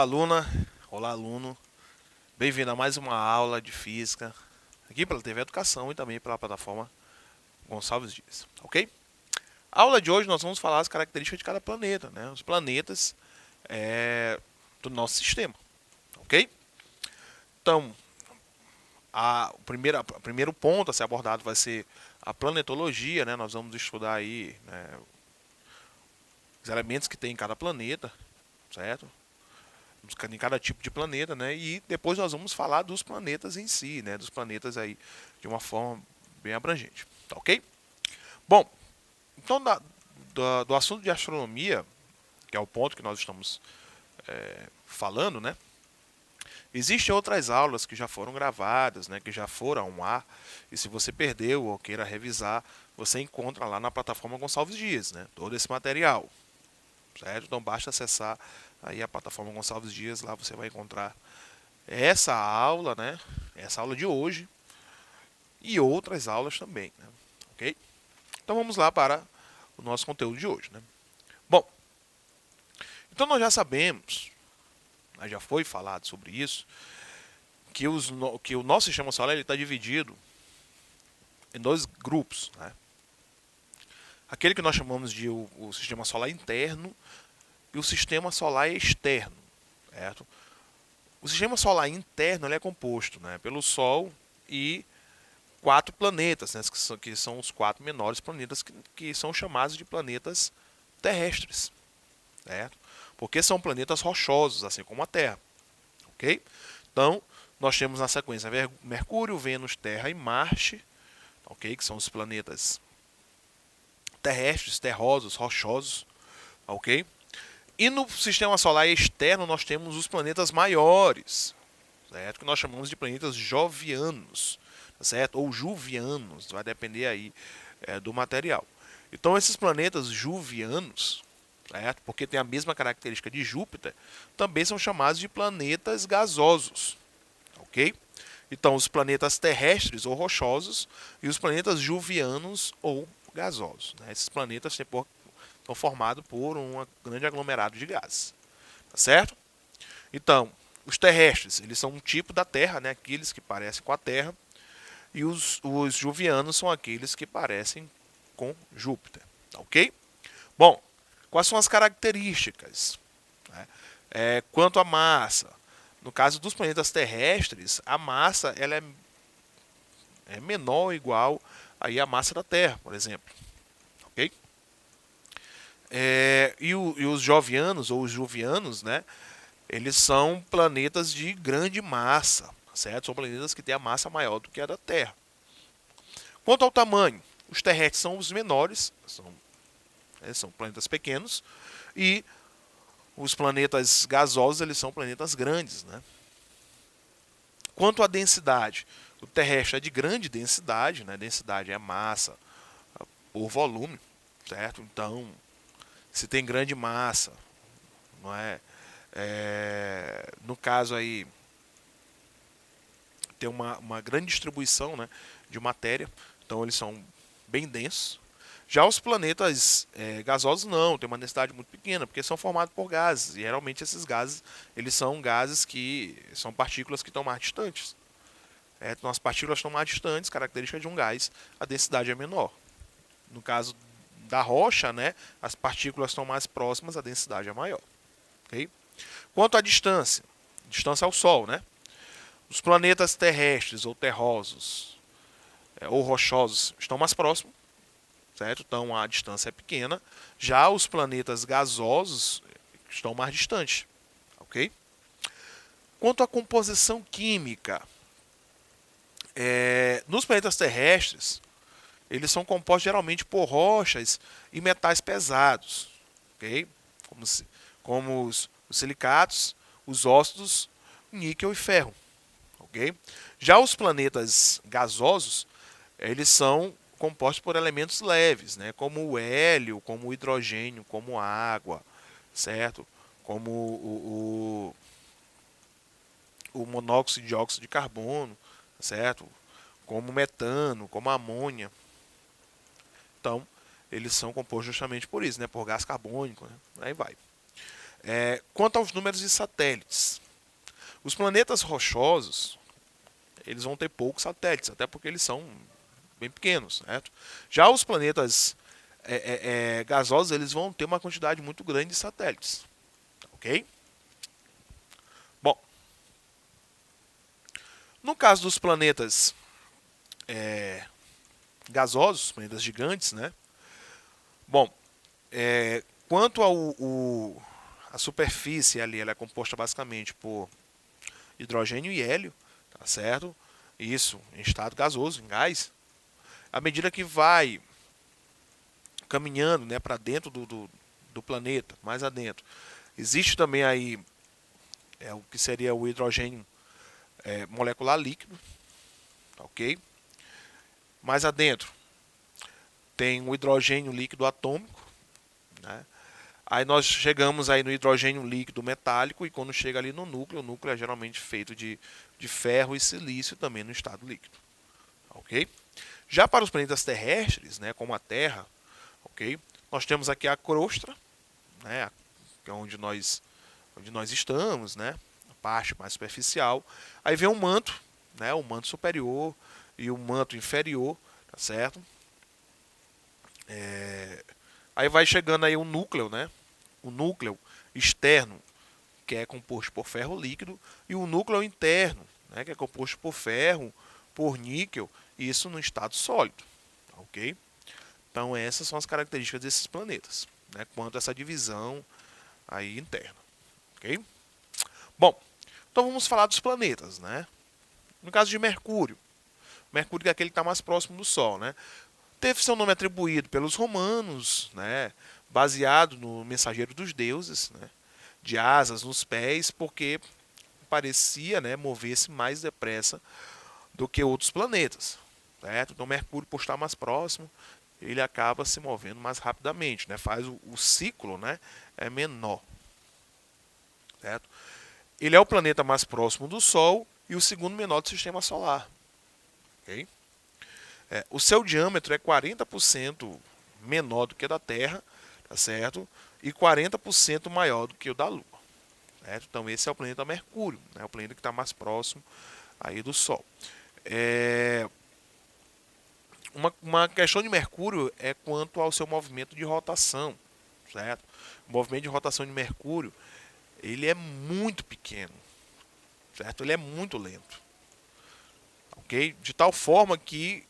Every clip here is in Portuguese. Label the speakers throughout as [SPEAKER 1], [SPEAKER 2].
[SPEAKER 1] aluna, olá aluno, bem-vindo a mais uma aula de física aqui pela TV Educação e também pela plataforma Gonçalves Dias, ok? A aula de hoje nós vamos falar as características de cada planeta, né? Os planetas do nosso sistema, ok? Então, o primeiro ponto a ser abordado vai ser a planetologia, né? Nós vamos estudar aí, né, os elementos que tem em cada planeta, certo? Em cada tipo de planeta, né? E depois nós vamos falar dos planetas em si, né? Dos planetas aí de uma forma bem abrangente, tá ok? Bom, então do assunto de astronomia, que é o ponto que nós estamos falando, né? Existem outras aulas que já foram gravadas, né? Que já foram ao ar. E se você perdeu ou queira revisar, você encontra lá na plataforma Gonçalves Dias, né? Todo esse material, certo? Então basta acessar aí a plataforma Gonçalves Dias, lá você vai encontrar essa aula, né? Essa aula de hoje e outras aulas também, né? Ok? Então vamos lá para o nosso conteúdo de hoje, né? Bom, então nós já sabemos, já foi falado sobre isso, que o nosso sistema solar está dividido em dois grupos, né? Aquele que nós chamamos de o sistema solar interno e o sistema solar externo, certo? O sistema solar interno ele é composto, né, pelo Sol e quatro planetas, né, que são os quatro menores planetas que são chamados de planetas terrestres, certo? Porque são planetas rochosos, assim como a Terra, ok? Então, nós temos na sequência Mercúrio, Vênus, Terra e Marte, ok? Que são os planetas terrestres, terrosos, rochosos, ok? E no sistema solar externo nós temos os planetas maiores, certo? Que nós chamamos de planetas jovianos, certo? Ou juvianos, vai depender aí do material. Então esses planetas juvianos, certo? Porque tem a mesma característica de Júpiter, também são chamados de planetas gasosos, ok? Então os planetas terrestres ou rochosos e os planetas juvianos ou gasosos, né? Esses planetas são formados por um grande aglomerado de gases, tá certo? Então, os terrestres, eles são um tipo da Terra, né? Aqueles que parecem com a Terra, e os jovianos são aqueles que parecem com Júpiter, tá ok? Bom, quais são as características, né? Quanto à massa, no caso dos planetas terrestres, a massa ela é menor ou igual aí à massa da Terra, por exemplo, ok? E os jovianos ou os jovianos, né? Eles são planetas de grande massa, certo? São planetas que têm a massa maior do que a da Terra. Quanto ao tamanho, os terrestres são os menores, são planetas pequenos, e os planetas gasosos eles são planetas grandes, né? Quanto à densidade, o terrestre é de grande densidade, né? Densidade é massa por volume, certo? Então, se tem grande massa, não é? No caso aí tem uma grande distribuição, né, de matéria, então eles são bem densos. Já os planetas gasosos não, tem uma densidade muito pequena, porque são formados por gases, e geralmente esses gases, eles são gases que são partículas que estão mais distantes. Então as partículas estão mais distantes, característica de um gás, a densidade é menor. No caso da rocha, né, as partículas estão mais próximas, a densidade é maior. Okay? Quanto à distância ao Sol, né? Os planetas terrestres ou terrosos ou rochosos estão mais próximos, certo? Então a distância é pequena. Já os planetas gasosos estão mais distantes, ok? Quanto à composição química, nos planetas terrestres, eles são compostos geralmente por rochas e metais pesados, ok? Como os silicatos, os óxidos, níquel e ferro. Okay? Já os planetas gasosos, eles são compostos por elementos leves, né? Como o hélio, como o hidrogênio, como a água, certo? Como o monóxido de dióxido de carbono, certo? Como o metano, como a amônia. Então, eles são compostos justamente por isso, né? Por gás carbônico, né? Aí vai. Quanto aos números de satélites, os planetas rochosos, eles vão ter poucos satélites, até porque eles são bem pequenos, certo? Já os planetas gasosos, eles vão ter uma quantidade muito grande de satélites, ok? Bom, no caso dos planetas gasosos, planetas gigantes, né? Bom, quanto a superfície ali, ela é composta basicamente por hidrogênio e hélio, tá certo? Isso em estado gasoso, em gás. À medida que vai caminhando, né, para dentro do planeta, mais adentro, existe também aí o que seria o hidrogênio molecular líquido, ok? Mais adentro tem o hidrogênio líquido atômico, né? Aí nós chegamos aí no hidrogênio líquido metálico e quando chega ali no núcleo, o núcleo é geralmente feito de ferro e silício também no estado líquido, ok? Já para os planetas terrestres, né, como a Terra, ok? Nós temos aqui a crosta, né, que é onde nós estamos, né, a parte mais superficial. Aí vem o manto, né, o manto superior e o manto inferior, tá certo? Aí vai chegando aí o núcleo, né? O núcleo externo, que é composto por ferro líquido, e o núcleo interno, né, que é composto por ferro, por níquel, e isso no estado sólido, ok? Então essas são as características desses planetas, né, quanto a essa divisão aí interna, ok? Bom, então vamos falar dos planetas, né? No caso de Mercúrio, Mercúrio é aquele que está mais próximo do Sol, né? Teve seu nome atribuído pelos romanos, né? Baseado no mensageiro dos deuses, né? De asas nos pés, porque parecia, né, mover-se mais depressa do que outros planetas, certo? Então Mercúrio, por estar mais próximo, ele acaba se movendo mais rapidamente, né? Faz o ciclo, né, é menor, certo? Ele é o planeta mais próximo do Sol e o segundo menor do sistema solar, ok? O seu diâmetro é 40% menor do que o da Terra, tá certo? E 40% maior do que o da Lua, certo? Então esse é o planeta Mercúrio, né? O planeta que está mais próximo aí do Sol. Uma questão de Mercúrio é quanto ao seu movimento de rotação, certo? O movimento de rotação de Mercúrio, ele é muito pequeno, certo? Ele é muito lento, ok? De tal forma que,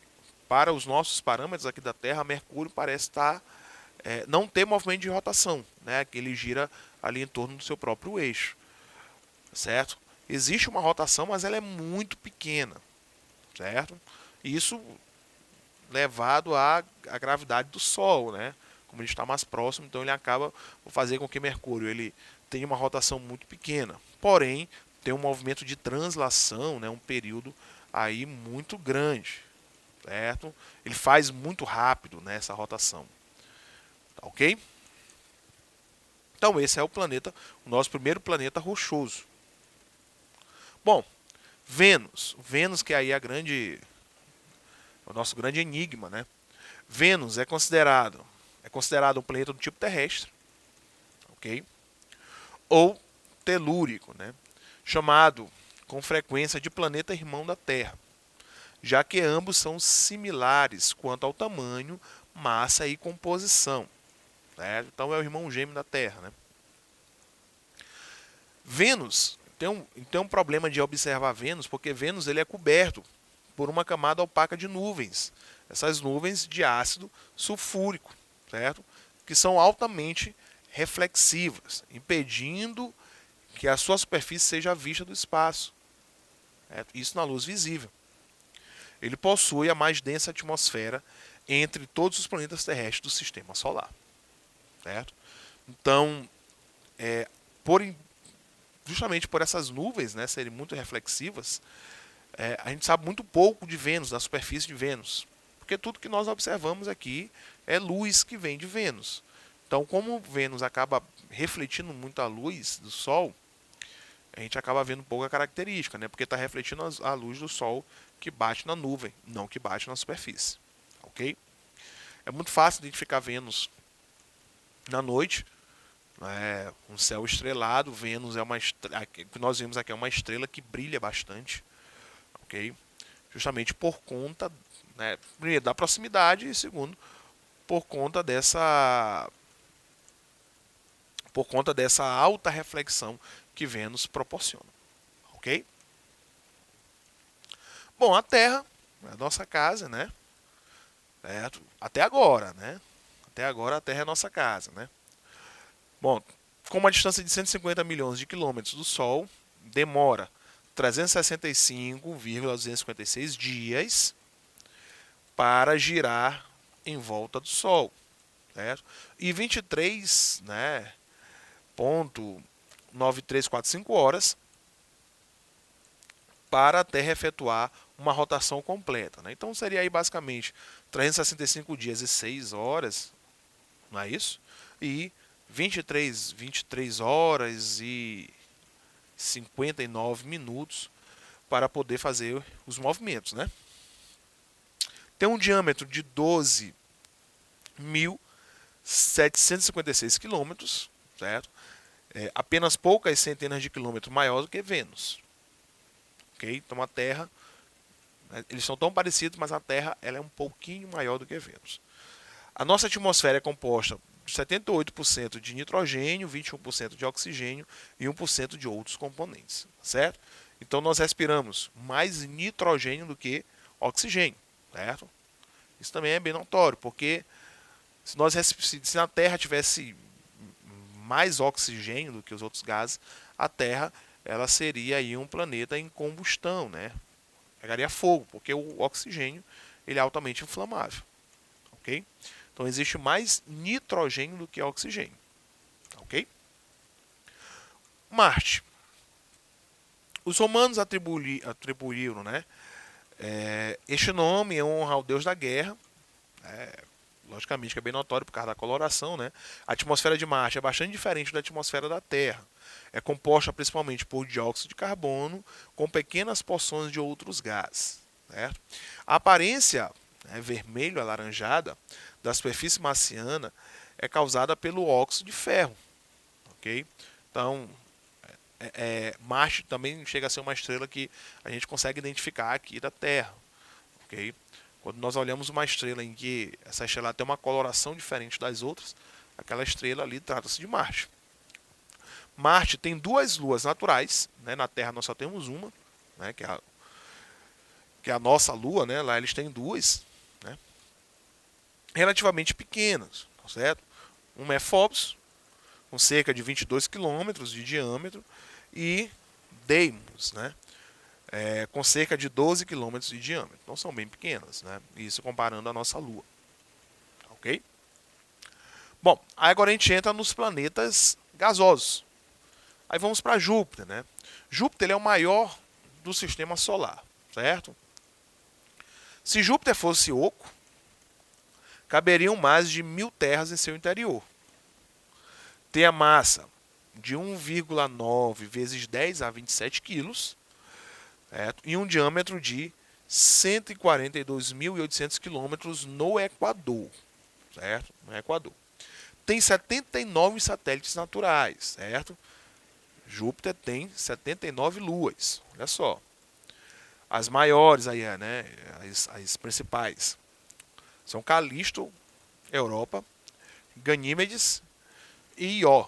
[SPEAKER 1] para os nossos parâmetros aqui da Terra, Mercúrio parece estar não ter movimento de rotação, né? Que ele gira ali em torno do seu próprio eixo, certo? Existe uma rotação, mas ela é muito pequena, certo? Isso levado à gravidade do Sol, né? Como ele está mais próximo, então ele acaba por fazer com que Mercúrio ele tenha uma rotação muito pequena. Porém, tem um movimento de translação, né? Um período aí muito grande, certo? Ele faz muito rápido, né, essa rotação, tá ok? Então esse é o planeta, o nosso primeiro planeta rochoso. Bom, Vênus, Vênus que aí é o nosso grande enigma, né? Vênus é considerado um planeta do tipo terrestre, ok? Ou telúrico, né? Chamado com frequência de planeta irmão da Terra, já que ambos são similares quanto ao tamanho, massa e composição, certo? Então é o irmão gêmeo da Terra, né? Vênus tem um problema de observar Vênus, porque Vênus ele é coberto por uma camada opaca de nuvens. Essas nuvens de ácido sulfúrico, certo? Que são altamente reflexivas, impedindo que a sua superfície seja vista do espaço. Certo? Isso na luz visível. Ele possui a mais densa atmosfera entre todos os planetas terrestres do sistema solar. Certo? Então, por justamente por essas nuvens, né, serem muito reflexivas, a gente sabe muito pouco de Vênus, da superfície de Vênus. Porque tudo que nós observamos aqui é luz que vem de Vênus. Então, como Vênus acaba refletindo muito a luz do Sol, a gente acaba vendo pouca característica, né? Porque está refletindo a luz do Sol que bate na nuvem, não que bate na superfície. Ok? É muito fácil identificar Vênus na noite, Um céu estrelado. Vênus é uma estrela, o que nós vemos aqui é uma estrela que brilha bastante, ok? Justamente por conta, né, primeiro, da proximidade e segundo, por conta dessa alta reflexão que Vênus proporciona, ok? Bom, a Terra é a nossa casa, né? Certo? Até agora, né? Até agora a Terra é a nossa casa, né? Bom, com uma distância de 150 milhões de quilômetros do Sol, demora 365,256 dias para girar em volta do Sol, certo? E 23, né, ponto 9345 horas para a Terra efetuar uma rotação completa, né? Então seria aí basicamente 365 dias e 6 horas, não é isso? E 23 horas e 59 minutos para poder fazer os movimentos, né? Tem um diâmetro de 12.756 quilômetros, certo? Apenas poucas centenas de quilômetros maior do que Vênus. Ok? Então a Terra, né, eles são tão parecidos, mas a Terra ela é um pouquinho maior do que Vênus. A nossa atmosfera é composta de 78% de nitrogênio, 21% de oxigênio e 1% de outros componentes, certo? Então nós respiramos mais nitrogênio do que oxigênio, certo? Isso também é bem notório, porque se na Terra tivesse mais oxigênio do que os outros gases, a Terra ela seria aí um planeta em combustão, né? Pegaria fogo, porque o oxigênio ele é altamente inflamável, ok? Então existe mais nitrogênio do que oxigênio, ok? Marte. Os romanos atribuíram, né, este nome em honra ao deus da guerra. Logicamente que é bem notório por causa da coloração, né? A atmosfera de Marte é bastante diferente da atmosfera da Terra. É composta principalmente por dióxido de carbono com pequenas porções de outros gases, certo? A aparência, né, vermelho alaranjada da superfície marciana é causada pelo óxido de ferro, ok? Então, Marte também chega a ser uma estrela que a gente consegue identificar aqui da Terra, ok? Quando nós olhamos uma estrela em que essa estrela tem uma coloração diferente das outras, aquela estrela ali trata-se de Marte. Marte tem duas luas naturais, né? Na Terra nós só temos uma, né? Que é a nossa lua, né? Lá eles têm duas, né? Relativamente pequenas, tá certo? Uma é Phobos, com cerca de 22 quilômetros de diâmetro, e Deimos, né? Com cerca de 12 quilômetros de diâmetro. Então são bem pequenas, né? Isso comparando a nossa Lua. Ok? Bom, aí agora a gente entra nos planetas gasosos. Aí vamos para Júpiter, né? Júpiter é o maior do sistema solar, certo? Se Júpiter fosse oco, caberiam mais de 1.000 terras em seu interior. Tem a massa de 1,9 vezes 10 a 27 quilos, certo? E um diâmetro de 142.800 quilômetros no Equador, certo? No Equador. Tem 79 satélites naturais, certo? Júpiter tem 79 luas, olha só. As maiores aí, né? As principais são Calisto, Europa, Ganímedes e Ió,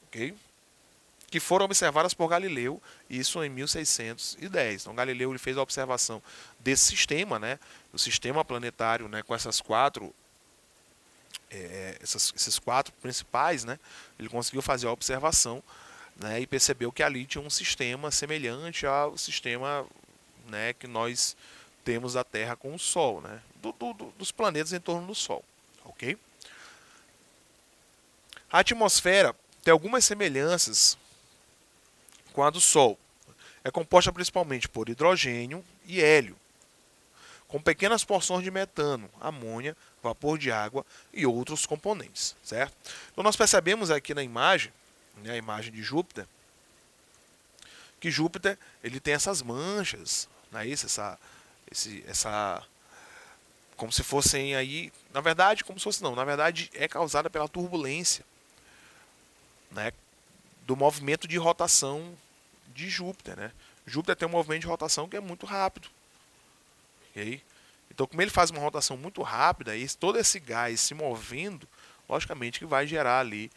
[SPEAKER 1] ok? Que foram observadas por Galileu, isso em 1610. Então Galileu ele fez a observação desse sistema, né, do sistema planetário, né, com essas quatro, esses quatro principais, né, ele conseguiu fazer a observação, né, e percebeu que ali tinha um sistema semelhante ao sistema, né, que nós temos da Terra com o Sol, né, dos planetas em torno do Sol, ok? A atmosfera tem algumas semelhanças com a do Sol. É composta principalmente por hidrogênio e hélio, com pequenas porções de metano, amônia, vapor de água e outros componentes, certo? Então nós percebemos aqui na imagem, né, a imagem de Júpiter, que Júpiter ele tem essas manchas, não é isso? Essa, como se fossem aí, na verdade, como se fosse não, na verdade é causada pela turbulência, né, do movimento de rotação de Júpiter, né? Júpiter tem um movimento de rotação que é muito rápido. Okay? Então, como ele faz uma rotação muito rápida, todo esse gás se movendo, logicamente que vai gerar ali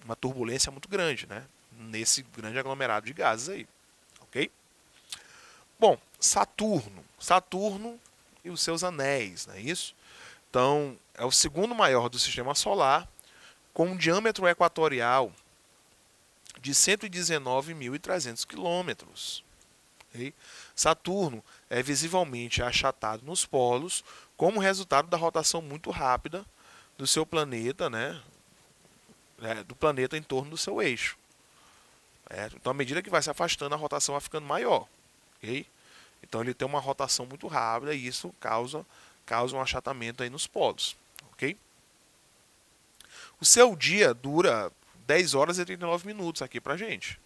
[SPEAKER 1] uma turbulência muito grande, né? Nesse grande aglomerado de gases aí. Ok? Bom, Saturno e os seus anéis, não é isso? Então, é o segundo maior do sistema solar, com um diâmetro equatorial de 119.300 quilômetros. Okay? Saturno é visivelmente achatado nos polos como resultado da rotação muito rápida do seu planeta, né? Do planeta em torno do seu eixo. Então, à medida que vai se afastando, a rotação vai ficando maior. Okay? Então, ele tem uma rotação muito rápida e isso causa um achatamento aí nos polos. Okay? O seu dia dura 10 horas e 39 minutos aqui pra gente.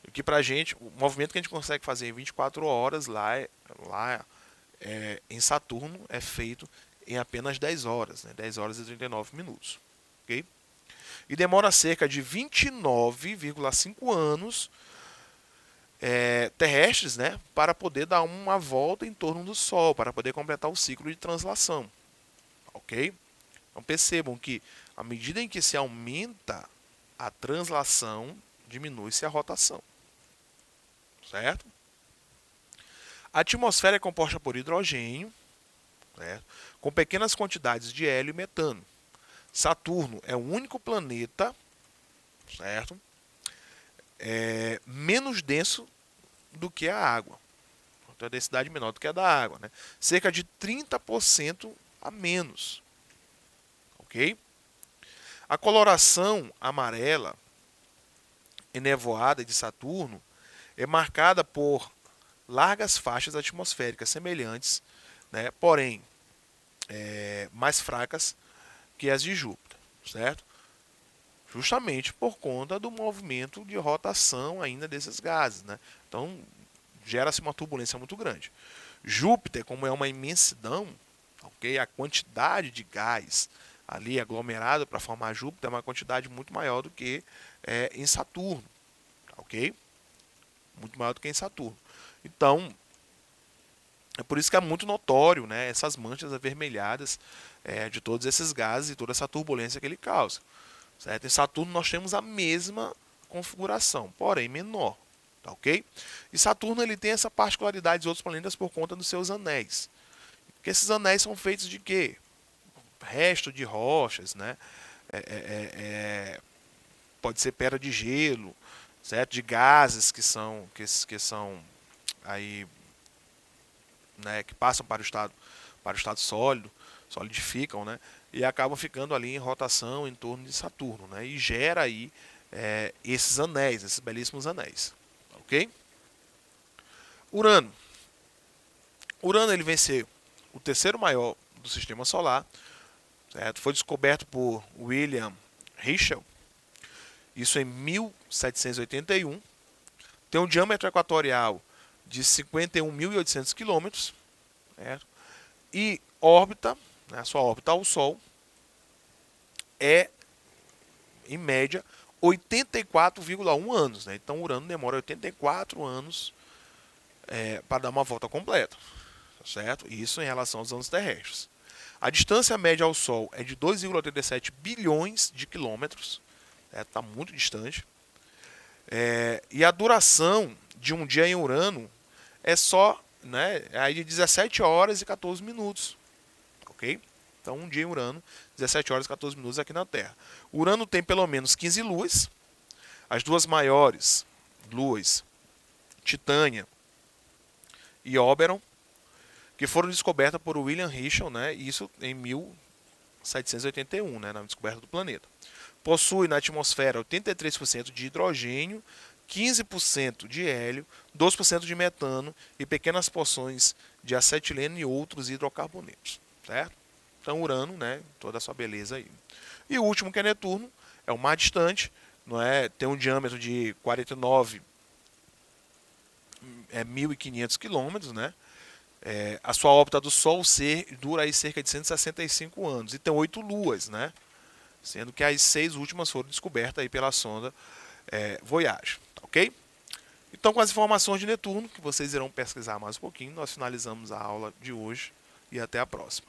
[SPEAKER 1] Aqui pra gente, o movimento que a gente consegue fazer em 24 horas lá em Saturno é feito em apenas 10 horas, né? 10 horas e 39 minutos. Okay? E demora cerca de 29,5 anos terrestres, né, para poder dar uma volta em torno do Sol, para poder completar o ciclo de translação. Ok? Então percebam que à medida em que se aumenta a translação, diminui-se a rotação. Certo? A atmosfera é composta por hidrogênio, certo? Com pequenas quantidades de hélio e metano. Saturno é o único planeta, certo? Menos denso do que a água. Então, a densidade menor do que a da água. Né? Cerca de 30% a menos. Ok? A coloração amarela enevoada de Saturno é marcada por largas faixas atmosféricas semelhantes, né, porém mais fracas que as de Júpiter, certo? Justamente por conta do movimento de rotação ainda desses gases, né? Então gera-se uma turbulência muito grande. Júpiter, como é uma imensidão, ok, a quantidade de gás ali aglomerado para formar Júpiter é uma quantidade muito maior do que em Saturno, ok? Muito maior do que em Saturno. Então, é por isso que é muito notório, né, essas manchas avermelhadas de todos esses gases e toda essa turbulência que ele causa. Certo? Em Saturno nós temos a mesma configuração, porém menor. Tá, ok? E Saturno ele tem essa particularidade de outros planetas por conta dos seus anéis. Porque esses anéis são feitos de quê? Resto de rochas, né? Pode ser pedra de gelo, certo? De gases que são aí, né, que passam para o estado sólido, solidificam, né, e acabam ficando ali em rotação em torno de Saturno, né, e gera aí esses anéis, esses belíssimos anéis, ok? Urano. Urano ele vem ser o terceiro maior do Sistema Solar, certo? Foi descoberto por William Herschel, isso em 1781, tem um diâmetro equatorial de 51.800 quilômetros, e órbita, né, a sua órbita ao Sol, é, em média, 84,1 anos. Né? Então, Urano demora 84 anos para dar uma volta completa. Certo? Isso em relação aos anos terrestres. A distância média ao Sol é de 2,87 bilhões de quilômetros. Está muito distante. E a duração de um dia em Urano é só, né, aí de 17 horas e 14 minutos. Ok? Então, um dia em Urano, 17 horas e 14 minutos aqui na Terra. Urano tem pelo menos 15 luas. As duas maiores luas, Titânia e Oberon, que foram descobertas por William Herschel, né, isso em 1781, né, na descoberta do planeta. Possui na atmosfera 83% de hidrogênio, 15% de hélio, 2% de metano e pequenas porções de acetileno e outros hidrocarbonetos. Certo? Então, Urano, né, toda a sua beleza aí. E o último, que é Netuno, é o mais distante, não é? Tem um diâmetro de 1.500 quilômetros, né? A sua órbita do Sol dura aí cerca de 165 anos e tem 8 luas, né? sendo que as 6 últimas foram descobertas aí pela sonda Voyage, tá ok? Então, com as informações de Netuno, que vocês irão pesquisar mais um pouquinho, nós finalizamos a aula de hoje e até a próxima.